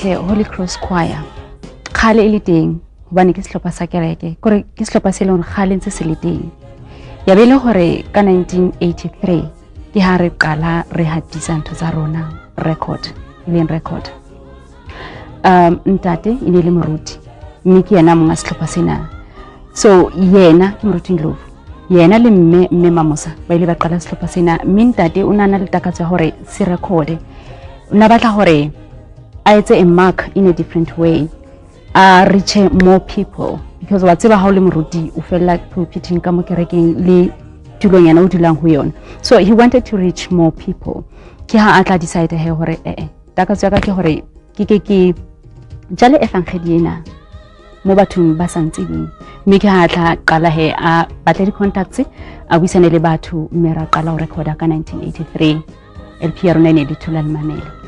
itse Holy Cross Choir khale e le teng hobane ke sehlopha sa kereke kore ke sehlopha se leng khale ntse se le teng ya be le hore ka 1983 ke ha re qala re hatisa ntho tsa rona record ntate ine le moruti mme ke yena monga sehlopha sena so yena ke moruti Ndlovu yena le mme Mamosa ba ile ba qala sehlopha sena mme ntate o nana le takatso ya hore se record una batla hore a etse a mark in a different way reach more people because wa tseba ha o le moruti o fella pulpiting ka mo kerekeng le tulong yana o dulang ho yona so he wanted to reach more people ke ha atla decide he hore takatso ya ka ke hore ke jale evangeliena mo bathong ba santseng mme ke ha tla qala he a batla di contacts a buisane le batho mme ra qala ho recorda ka 1983 LP ya rona ne di thula le mamele